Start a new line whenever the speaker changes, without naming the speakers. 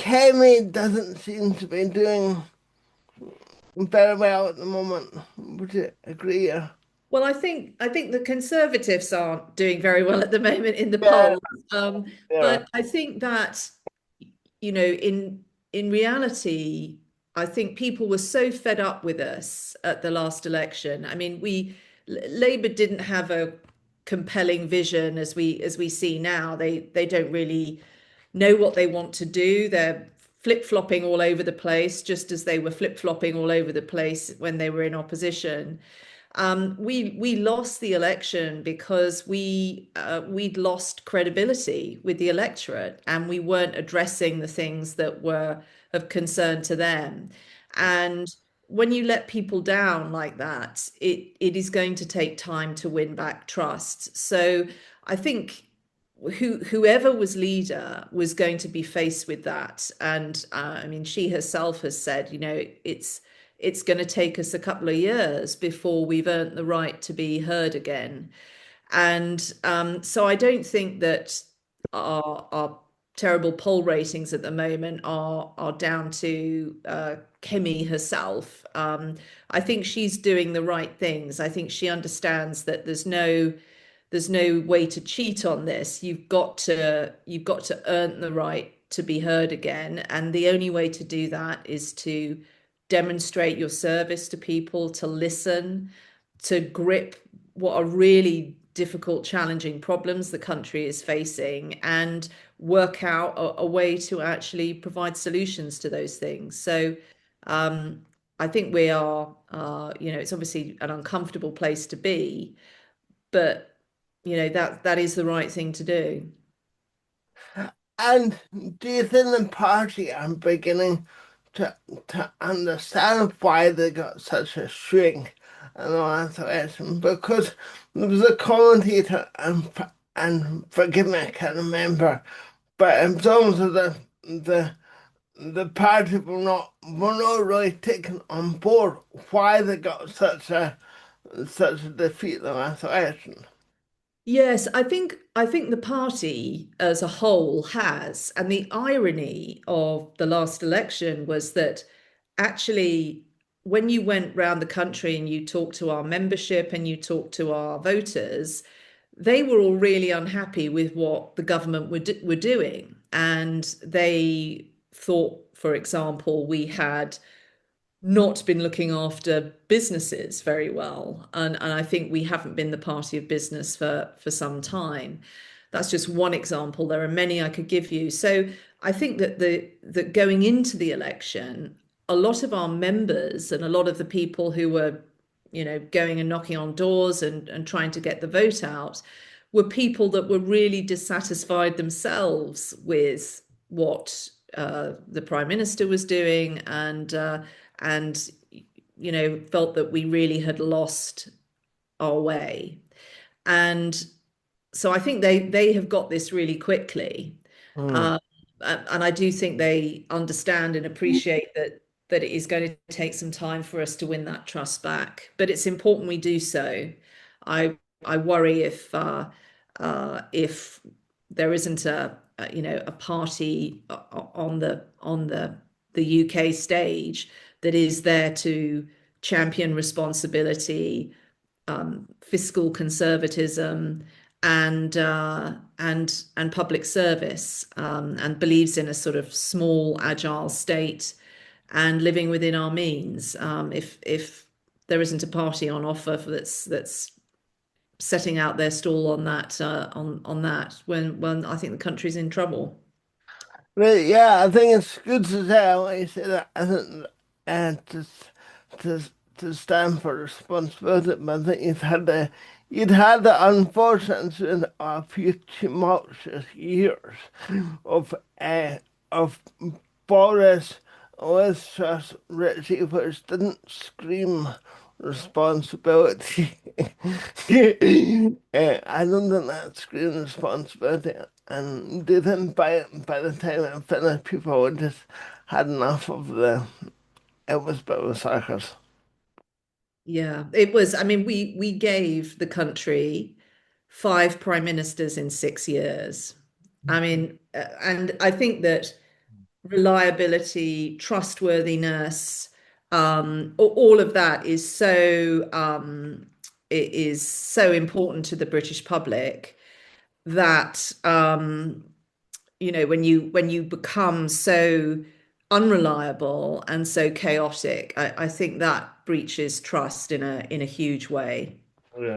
Kemi doesn't seem to be doing very well at the moment. Would you agree?
Well, I think the Conservatives aren't doing very well at the moment in the
Yeah,
polls.
yeah.
But I think that, in reality, I think people were so fed up with us at the last election. I mean, Labour didn't have a compelling vision as we see now. They don't really know what they want to do. They're flip-flopping all over the place, just as they were flip-flopping all over the place when they were in opposition. We lost the election because we'd lost credibility with the electorate, and we weren't addressing the things that were of concern to them. And when you let people down like that, it is going to take time to win back trust. So I think whoever was leader was going to be faced with that. And I mean, she herself has said, it's going to take us a couple of years before we've earned the right to be heard again. And so I don't think that our terrible poll ratings at the moment are down to Kemi herself. I think she's doing the right things. I think she understands that there's no way to cheat on this. You've got to earn the right to be heard again, and the only way to do that is to demonstrate your service to people, to listen, to grip what are really difficult, challenging problems the country is facing, and work out a way to actually provide solutions to those things. So um, I think we are, it's obviously an uncomfortable place to be, but that is the right thing to do.
And do you think the party are beginning to understand why they got such a shrink and all that sort of thing? Because there was a commentator, and forgive me, I can't remember, but in terms of the the party were not really taken on board why they got such a defeat the last election.
Yes, I think the party as a whole has, and the irony of the last election was that actually when you went round the country and you talked to our membership and you talked to our voters, they were all really unhappy with what the government were doing. And they thought, for example, we had not been looking after businesses very well. And I think we haven't been the party of business for some time. That's just one example. There are many I could give you. So I think that going into the election, a lot of our members and a lot of the people who were, going and knocking on doors and trying to get the vote out were people that were really dissatisfied themselves with what the Prime Minister was doing, and felt that we really had lost our way. And so I think they have got this really quickly.
Hmm.
Um, and I do think they understand and appreciate that it is going to take some time for us to win that trust back. But it's important we do so. I worry if there isn't a party on the UK stage that is there to champion responsibility, fiscal conservatism, and public service, and believes in a sort of small, agile state and living within our means. If there isn't a party on offer that's setting out their stall on that, when I think the country's in trouble.
But yeah, I think it's good to say, like you say that. I think to to stand for responsibility, but I think you'd had the unfortunate a few tumultuous years of uh, of Boris Liz Truss Ritchie, which didn't scream responsibility. I don't think that screamed responsibility. And do you think by the time it finished, people would just had enough of it was a bit of a circus.
Yeah, it was. I mean, we gave the country five prime ministers in 6 years. I mean, and I think that reliability, trustworthiness, all of that is so it is so important to the British public that when you become so unreliable and so chaotic, I think that breaches trust in a huge way.
Yeah.